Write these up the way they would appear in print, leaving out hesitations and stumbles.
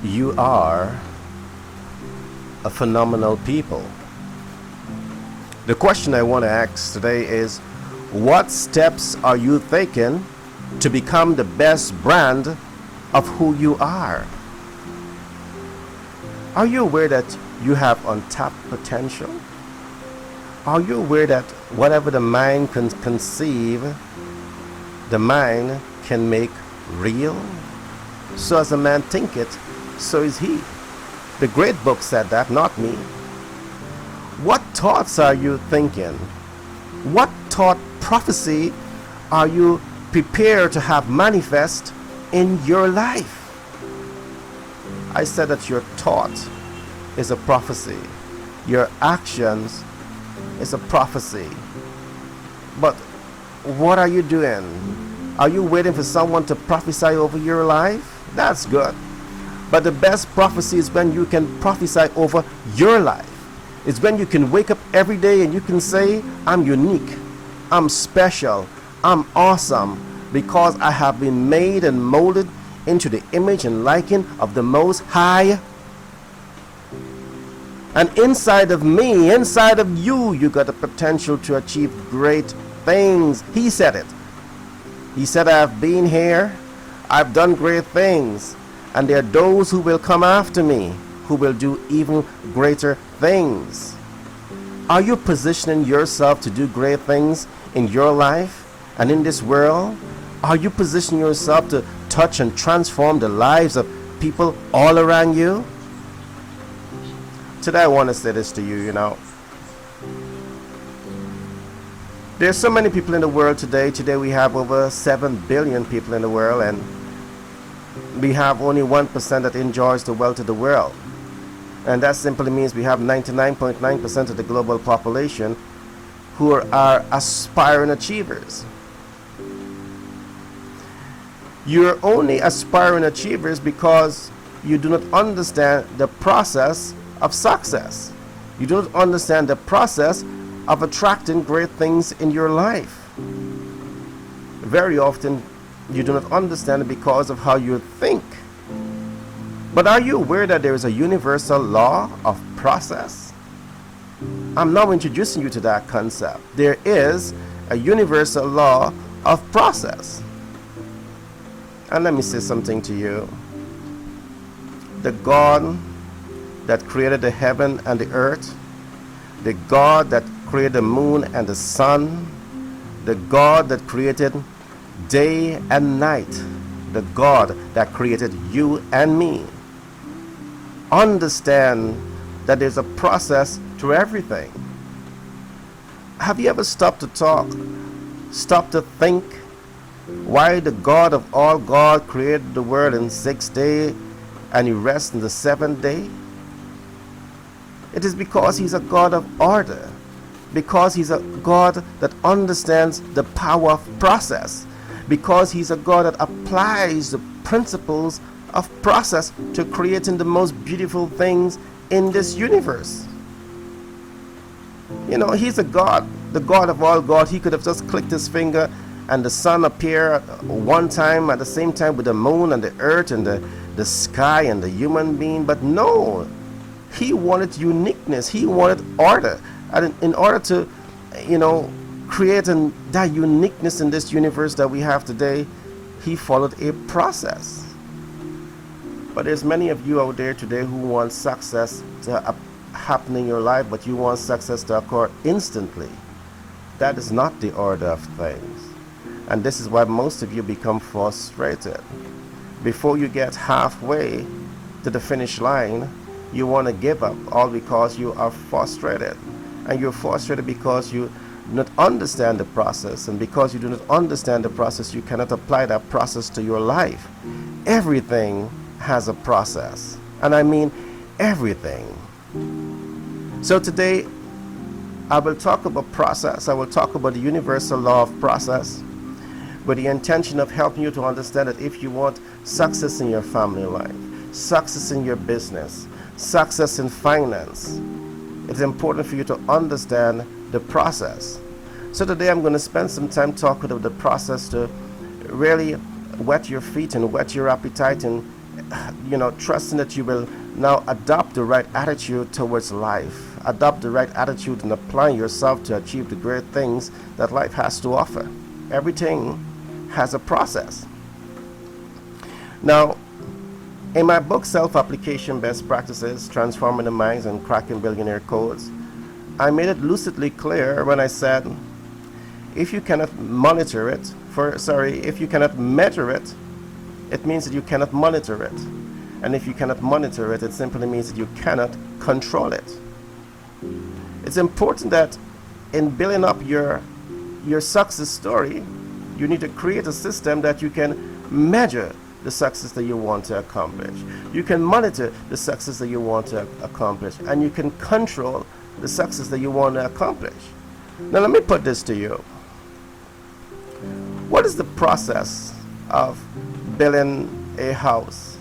You are a phenomenal people. The question I want to ask today is, what steps are you taking to become the best brand of who you are? Are you aware that you have untapped potential? Are you aware that whatever the mind can conceive, the mind can make real? So as a man thinketh, so is he. The great book said that, not me. What thoughts are you thinking? What thought prophecy are you prepared to have manifest in your life? I said that your thought is a prophecy. Your actions is a prophecy. But what are you doing? Are you waiting for someone to prophesy over your life? That's good. But the best prophecy is when you can prophesy over your life. It's when you can wake up every day and you can say, I'm unique, I'm special, I'm awesome, because I have been made and molded into the image and likeness of the Most High. And inside of me, inside of you, you got the potential to achieve great things. He said it. He said, I've been here, I've done great things, and there are those who will come after me who will do even greater things. Are you positioning yourself to do great things in your life and in this world? Are you positioning yourself to touch and transform the lives of people all around you? Today I want to say this to you, There's so many people in the world today. Today we have over 7 billion people in the world, and we have only 1% that enjoys the wealth of the world. And that simply means we have 99.9% of the global population who are aspiring achievers. You're only aspiring achievers because you do not understand the process of success. You don't understand the process of attracting great things in your life. Very often you do not understand it because of how you think. But are you aware that there is a universal law of process? I'm now introducing you to that concept. There is a universal law of process. And let me say something to you. The God that created the heaven and the earth, the God that created the moon and the sun, the God that created day and night, the God that created you and me, understand that there's a process to everything. Have you ever stopped to talk, stopped to think why the God of all God created the world in 6 days and he rests in the 7th day? It is because he's a God of order, because he's a God that understands the power of process, because he's a God that applies the principles of process to creating the most beautiful things in this universe. He's a God, the God of all God. He could have just clicked his finger and the sun appear one time at the same time with the moon and the earth and the sky and the human being. But no, he wanted uniqueness. He wanted order. And in order to, create that uniqueness in this universe that we have today, he followed a process. But there's many of you out there today who want success to happen in your life, but you want success to occur instantly. That is not the order of things. And this is why most of you become frustrated. Before you get halfway to the finish line, you want to give up, all because you are frustrated. And you're frustrated because you do not understand the process. And because you do not understand the process, you cannot apply that process to your life. Everything has a process, and I mean everything. So today I will talk about process. I will talk about the universal law of process with the intention of helping you to understand that if you want success in your family life, success in your business, success in finance, it's important for you to understand the process. So today I'm going to spend some time talking about the process to really whet your feet and whet your appetite in trusting that you will now adopt the right attitude towards life, adopt the right attitude and apply yourself to achieve the great things that life has to offer. Everything has a process. Now, in my book, Self-Application Best Practices, Transforming the Minds and Cracking Billionaire Codes, I made it lucidly clear when I said, if you cannot monitor it, if you cannot measure it, it means that you cannot monitor it. And if you cannot monitor it, it simply means that you cannot control it. It's important that in building up your success story, you need to create a system that you can measure the success that you want to accomplish. You can monitor the success that you want to accomplish, and you can control the success that you want to accomplish. Now let me put this to you. What is the process of building a house?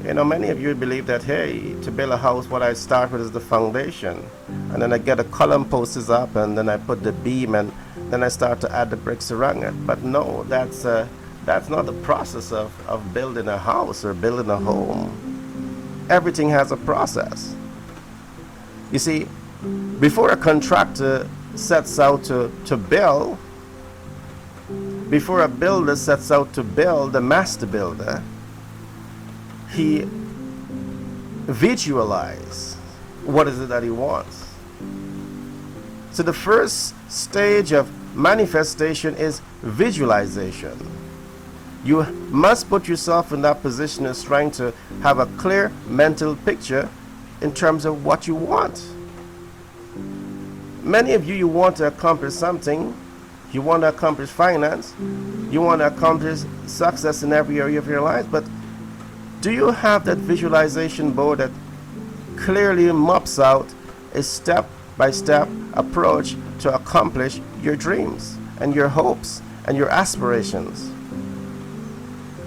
Many of you believe that, hey, to build a house, what I start with is the foundation, and then I get the column posts up, and then I put the beam, and then I start to add the bricks around it. But no, that's not the process of building a house or building a home. Everything has a process. You see, before a contractor sets out to build, before a builder sets out to build, the master builder, he visualizes what is it that he wants. So the first stage of manifestation is visualization. You must put yourself in that position as trying to have a clear mental picture in terms of what you want. Many of you want to accomplish something. You want to accomplish finance. You want to accomplish success in every area of your life. But do you have that visualization board that clearly maps out a step-by-step approach to accomplish your dreams and your hopes and your aspirations?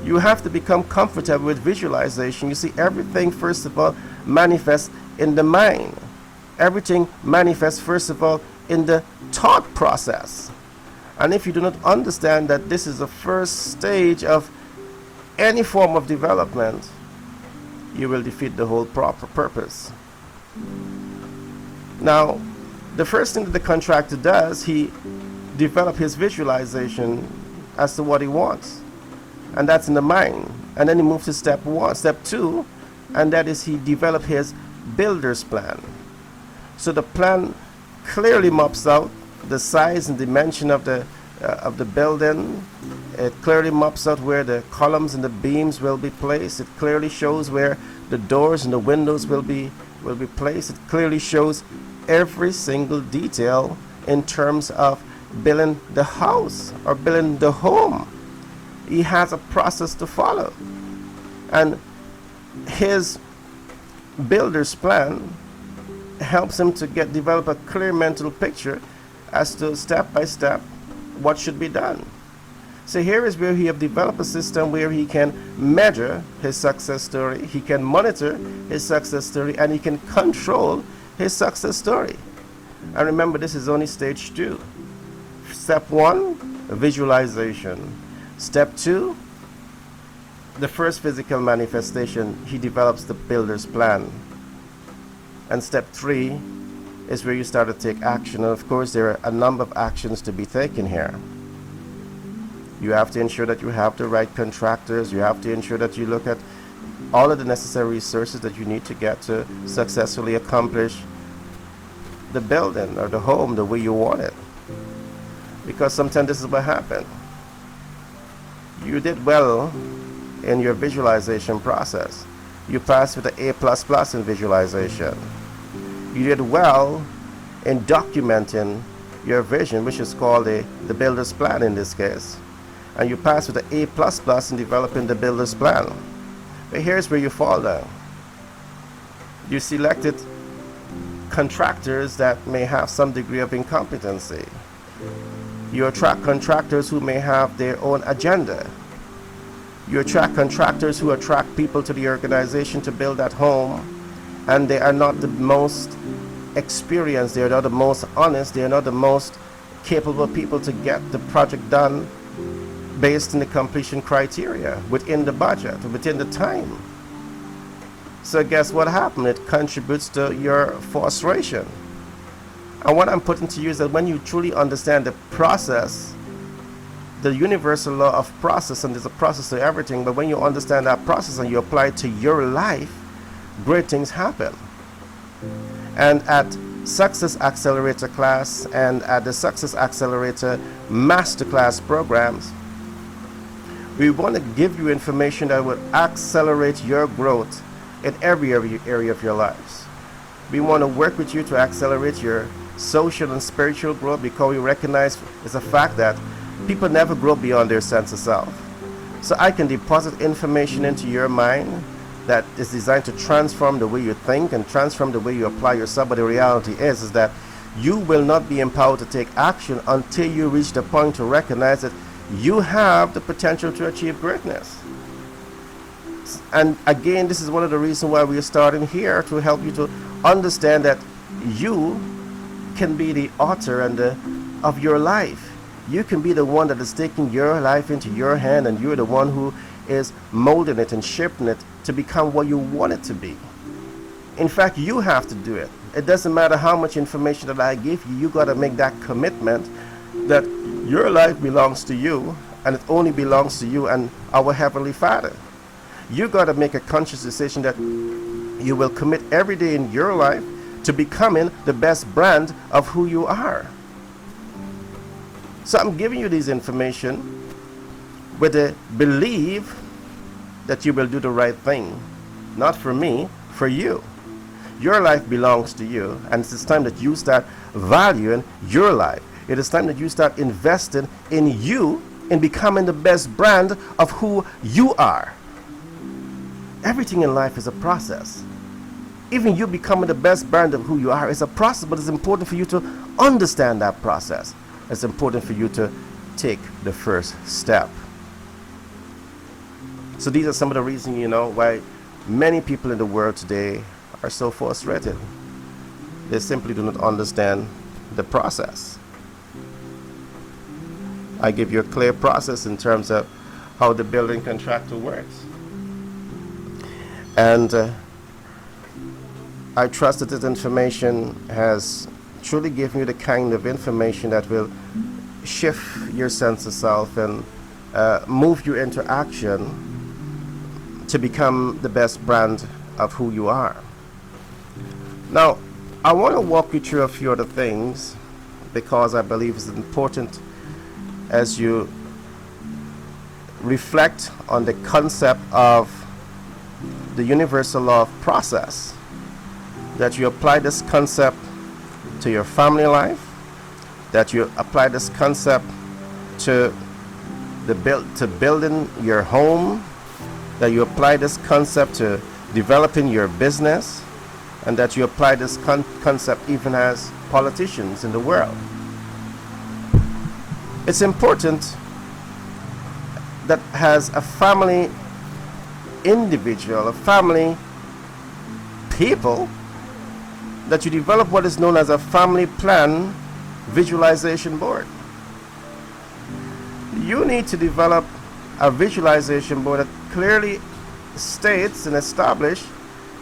You have to become comfortable with visualization. You see, everything, first of all, manifests in the mind. Everything manifests, first of all, in the thought process. And if you do not understand that this is the first stage of any form of development, you will defeat the whole proper purpose. Now, the first thing that the contractor does, he develops his visualization as to what he wants. And that's in the mind. And then he moves to step 1, step 2, and that is he develops his builder's plan. So the plan clearly maps out the size and dimension of the building. It clearly maps out where the columns and the beams will be placed. It clearly shows where the doors and the windows will be placed. It clearly shows every single detail in terms of building the house or building the home. He has a process to follow, and his builder's plan helps him to develop a clear mental picture as to step by step what should be done. So here is where he have developed a system where he can measure his success story, he can monitor his success story, and he can control his success story. And remember, this is only stage 2. Step 1, visualization. Step 2, the first physical manifestation, he develops the builder's plan. And step 3 is where you start to take action. And of course, there are a number of actions to be taken here. You have to ensure that you have the right contractors. You have to ensure that you look at all of the necessary resources that you need to get to successfully accomplish the building or the home the way you want it. Because sometimes this is what happened. You did well in your visualization process. You passed with an A++ in visualization. You did well in documenting your vision, which is called the builder's plan in this case. And you passed with an A++ in developing the builder's plan. But here's where you fall down. You selected contractors that may have some degree of incompetency. You attract contractors who may have their own agenda. You attract contractors who attract people to the organization to build that home, and they are not the most experienced, they are not the most honest, they are not the most capable people to get the project done based on the completion criteria, within the budget, within the time. So guess what happened? It contributes to your frustration. And what I'm putting to you is that when you truly understand the process, the universal law of process, and there's a process to everything, but when you understand that process and you apply it to your life, great things happen. And at Success Accelerator class and at the Success Accelerator Masterclass programs, we want to give you information that will accelerate your growth in every area of your lives. We want to work with you to accelerate your social and spiritual growth, because we recognize it's a fact that people never grow beyond their sense of self. So I can deposit information into your mind that is designed to transform the way you think and transform the way you apply yourself. But the reality is that you will not be empowered to take action until you reach the point to recognize that you have the potential to achieve greatness. And again, this is one of the reasons why we are starting here, to help you to understand that you can be the author of your life. You can be the one that is taking your life into your hand, and you're the one who is molding it and shaping it to become what you want it to be. In fact, you have to do it. It doesn't matter how much information that I give you, you got to make that commitment that your life belongs to you, and it only belongs to you and our Heavenly Father. You got to make a conscious decision that you will commit every day in your life to becoming the best brand of who you are. So I'm giving you this information with the belief that you will do the right thing. Not for me, for you. Your life belongs to you, and it's time that you start valuing your life. It is time that you start investing in you, in becoming the best brand of who you are. Everything in life is a process. Even you becoming the best brand of who you are is a process, but it's important for you to understand that process. It's important for you to take the first step. So these are some of the reasons, why many people in the world today are so frustrated. They simply do not understand the process. I give you a clear process in terms of how the building contractor works. And I trust that this information has truly given you the kind of information that will shift your sense of self and move you into action to become the best brand of who you are. Now, I want to walk you through a few other things, because I believe it's important as you reflect on the concept of the universal law of process, that you apply this concept to your family life, that you apply this concept to building your home, that you apply this concept to developing your business, and that you apply this concept even as politicians in the world. It's important that as a family individual, a family people, that you develop what is known as a family plan visualization board. You need to develop a visualization board that clearly states and establish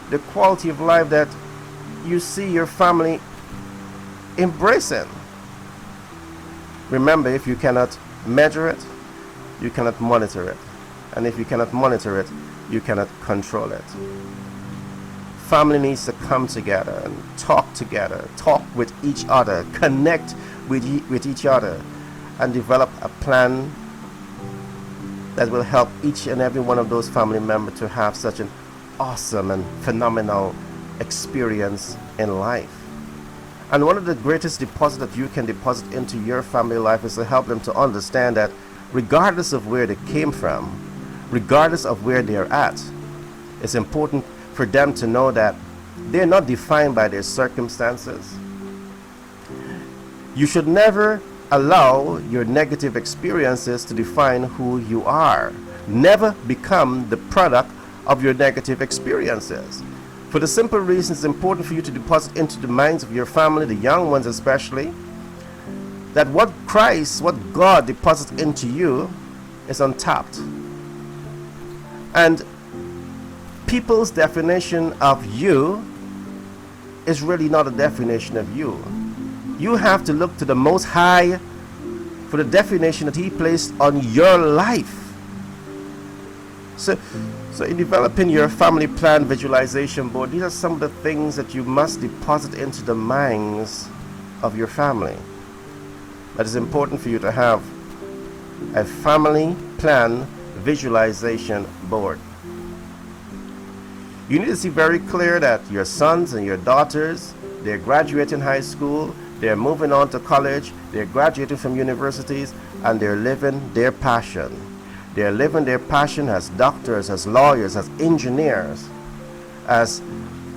the quality of life that you see your family embracing. Remember, if you cannot measure it, you cannot monitor it. And if you cannot monitor it, you cannot control it. Family needs to come together and talk with each other, connect with each other, and develop a plan that will help each and every one of those family members to have such an awesome and phenomenal experience in life. And one of the greatest deposits that you can deposit into your family life is to help them to understand that regardless of where they came from, regardless of where they're at, it's important for them to know that they're not defined by their circumstances. You should never allow your negative experiences to define who you are. Never become the product of your negative experiences. For the simple reason, it's important for you to deposit into the minds of your family, the young ones especially, that what God deposits into you is untapped. And people's definition of you is really not a definition of you. You have to look to the Most High for the definition that He placed on your life. So in developing your family plan visualization board, these are some of the things that you must deposit into the minds of your family. That is important for you to have a family plan visualization board. You need to see very clear that your sons and your daughters, they're graduating high school, they're moving on to college, they're graduating from universities, and they're living their passion. They're living their passion as doctors, as lawyers, as engineers, as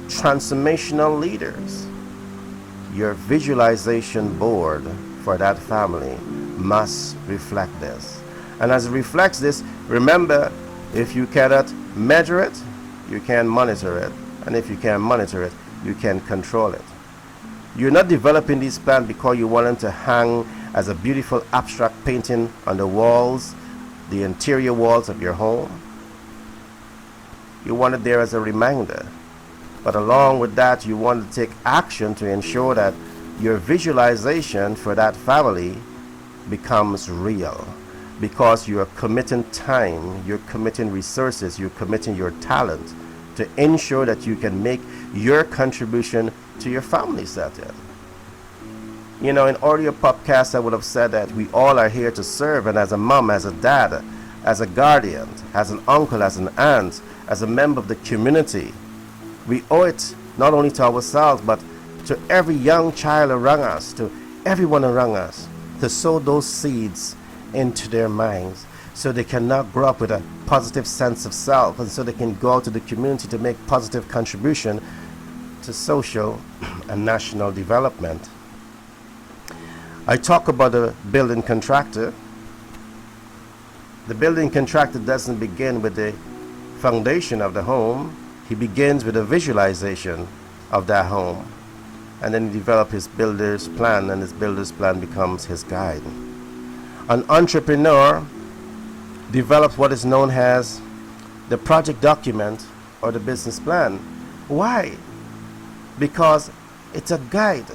transformational leaders. Your visualization board for that family must reflect this. And as it reflects this, remember, if you cannot measure it, you can monitor it. And if you can monitor it, you can control it. You're not developing this plan because you want them to hang as a beautiful abstract painting on the walls, the interior walls of your home. You want it there as a reminder. But along with that, you want to take action to ensure that your visualization for that family becomes real, because you are committing time, you're committing resources, you're committing your talent to ensure that you can make your contribution to your family setting. You know, in earlier podcasts I would have said that we all are here to serve, and as a mom, as a dad, as a guardian, as an uncle, as an aunt, as a member of the community, we owe it not only to ourselves but to every young child around us, to everyone around us, to sow those seeds into their minds so they can now grow up with a positive sense of self, and so they can go out to the community to make positive contribution to social and national development. I talk about a building contractor. The building contractor doesn't begin with the foundation of the home. He begins with a visualization of that home, and then he develops his builder's plan, and his builder's plan becomes his guide. An entrepreneur develops what is known as the project document or the business plan. Why? Because it's a guide.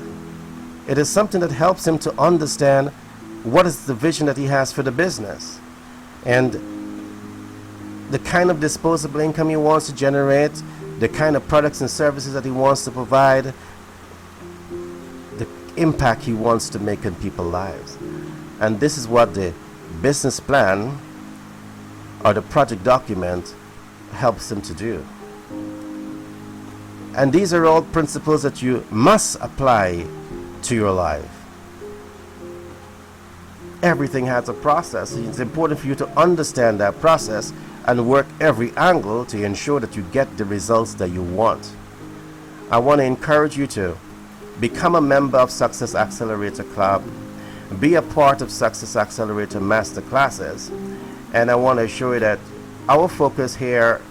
It is something that helps him to understand what is the vision that he has for the business, and the kind of disposable income he wants to generate, the kind of products and services that he wants to provide, the impact he wants to make in people's lives. And this is what the business plan or the project document helps him to do. And these are all principles that you must apply to your life. Everything has a process. It's important for you to understand that process and work every angle to ensure that you get the results that you want. I want to encourage you to become a member of Success Accelerator Club, be a part of Success Accelerator Master Classes, and I want to assure you that our focus here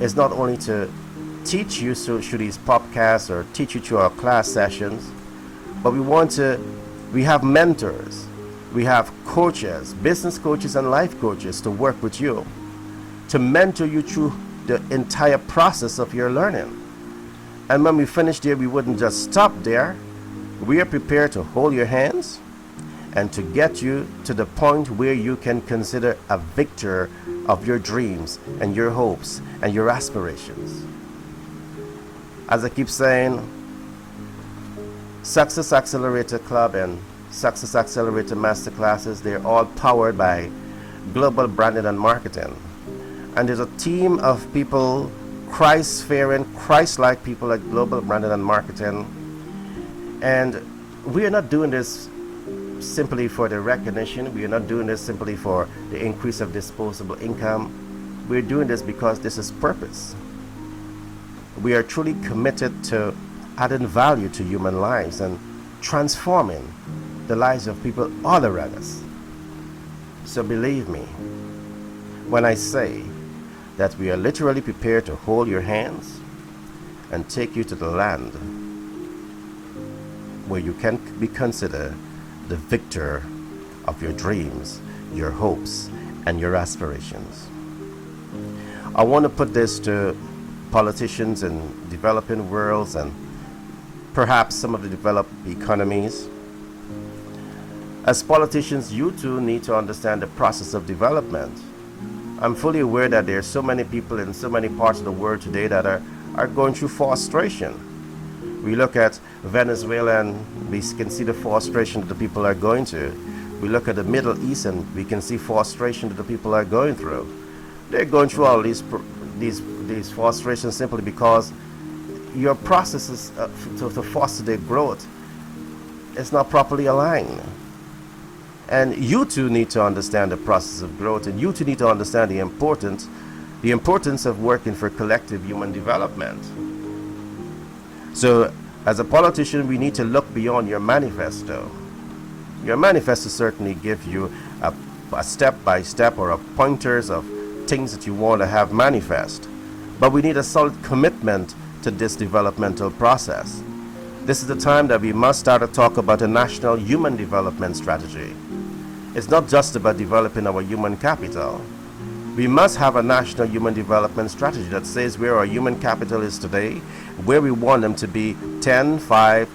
is not only to teach you through these podcasts or teach you through our class sessions, but we have mentors, we have coaches, business coaches and life coaches to work with you, to mentor you through the entire process of your learning. And when we finish there, we wouldn't just stop there. We are prepared to hold your hands and to get you to the point where you can consider a victor of your dreams and your hopes and your aspirations. As I keep saying, Success Accelerator Club and Success Accelerator Masterclasses, they're all powered by Global Branding and Marketing. And there's a team of people, Christ-fearing, Christ-like people at Global Branding and Marketing. And we are not doing this simply for the recognition. We are not doing this simply for the increase of disposable income. We're doing this because this is purpose. We are truly committed to adding value to human lives and transforming the lives of people all around us. So believe me when I say that we are literally prepared to hold your hands and take you to the land where you can be considered the victor of your dreams, your hopes, and your aspirations. I want to put this to politicians in developing worlds and perhaps some of the developed economies. As politicians, you too need to understand the process of development. I'm fully aware that there are so many people in so many parts of the world today that are going through frustration. We look at Venezuela and we can see the frustration that the people are going to. We look at the Middle East and we can see frustration that the people are going through. They're going through all these frustrations simply because your processes to foster their growth is not properly aligned. And you too need to understand the process of growth, and you too need to understand the importance of working for collective human development. So, as a politician, we need to look beyond your manifesto. Your manifesto certainly gives you a step-by-step or a pointers of things that you want to have manifest. But we need a solid commitment to this developmental process. This is the time that we must start to talk about a national human development strategy. It's not just about developing our human capital. We must have a national human development strategy that says where our human capital is today, where we want them to be 10, 5,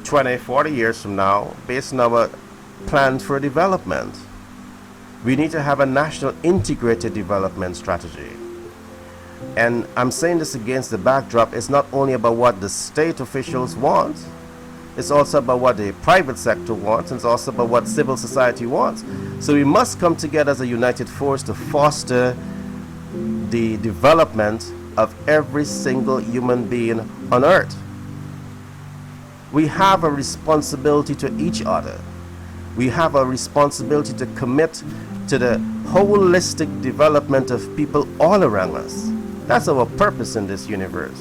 20, 40 years from now, based on our plan for development. We need to have a national integrated development strategy. And I'm saying this against the backdrop, it's not only about what the state officials want, it's also about what the private sector wants, and it's also about what civil society wants. So we must come together as a united force to foster the development of every single human being on earth. We have a responsibility to each other. We have a responsibility to commit to the holistic development of people all around us. That's our purpose in this universe.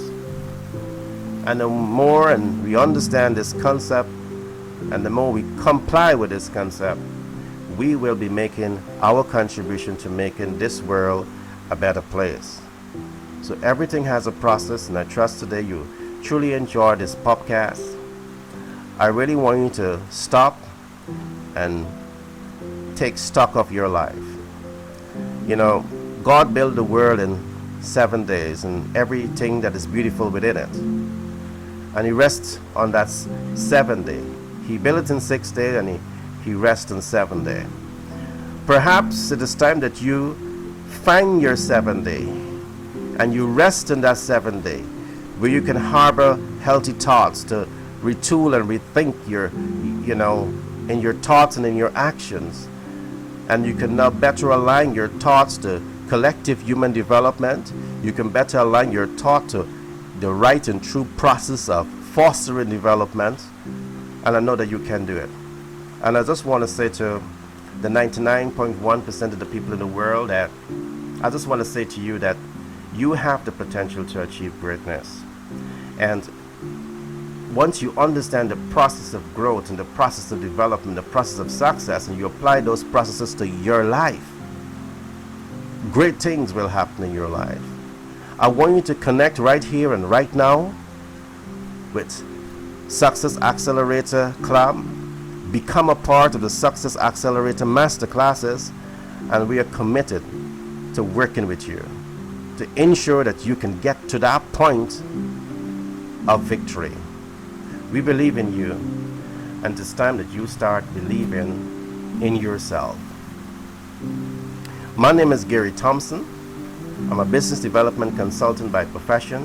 And the more and we understand this concept, and the more we comply with this concept, we will be making our contribution to making this world a better place. So everything has a process, and I trust today you truly enjoyed this podcast. I really want you to stop and take stock of your life. You know, God built the world in 7 days and everything that is beautiful within it. And he rests on that 7th day. He built it in 6 days and he rests on 7th day. Perhaps it is time that you find your 7th day and you rest in that 7th day, where you can harbor healthy thoughts to retool and rethink in your thoughts and in your actions. And you can now better align your thoughts to collective human development. You can better align your thought to the right and true process of fostering development. And I know that you can do it. And I just want to say to the 99.1% of the people in the world that I just want to say to you that you have the potential to achieve greatness. And once you understand the process of growth and the process of development, the process of success, and you apply those processes to your life, great things will happen in your life. I want you to connect right here and right now with Success Accelerator Club. Become a part of the Success Accelerator Masterclasses, and we are committed to working with you to ensure that you can get to that point of victory. We believe in you, and it's time that you start believing in yourself. My name is Gary Thompson. I'm a business development consultant by profession.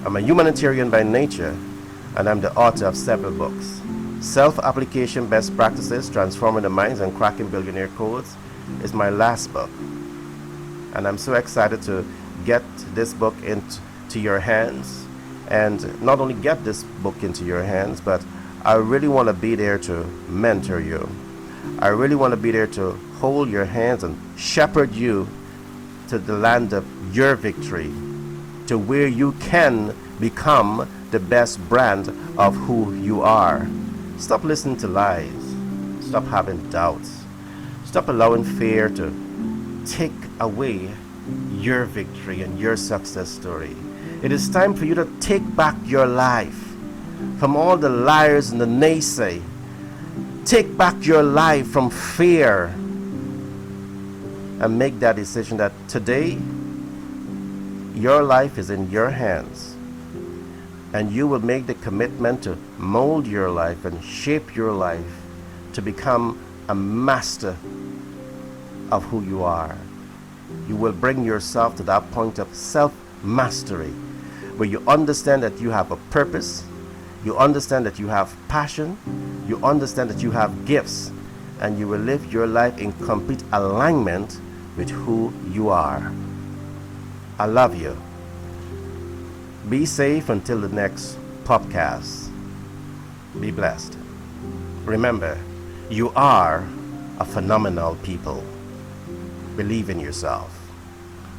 I'm a humanitarian by nature, and I'm the author of several books. Self-Application Best Practices, Transforming the Minds and Cracking Billionaire Codes is my last book. And I'm so excited to get this book into your hands. And not only get this book into your hands, but I really want to be there to mentor you. I really want to be there to hold your hands and shepherd you to the land of your victory, to where you can become the best brand of who you are. Stop listening to lies. Stop having doubts. Stop allowing fear to take away your victory and your success story. It is time for you to take back your life from all the liars and the naysay. Take back your life from fear. and make that decision that today your life is in your hands, and you will make the commitment to mold your life and shape your life to become a master of who you are. You will bring yourself to that point of self-mastery where you understand that you have a purpose, you understand that you have passion, you understand that you have gifts, and you will live your life in complete alignment with who you are. I love you. Be safe until the next podcast. Be blessed. Remember, you are a phenomenal people. Believe in yourself.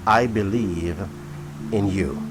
I believe in you.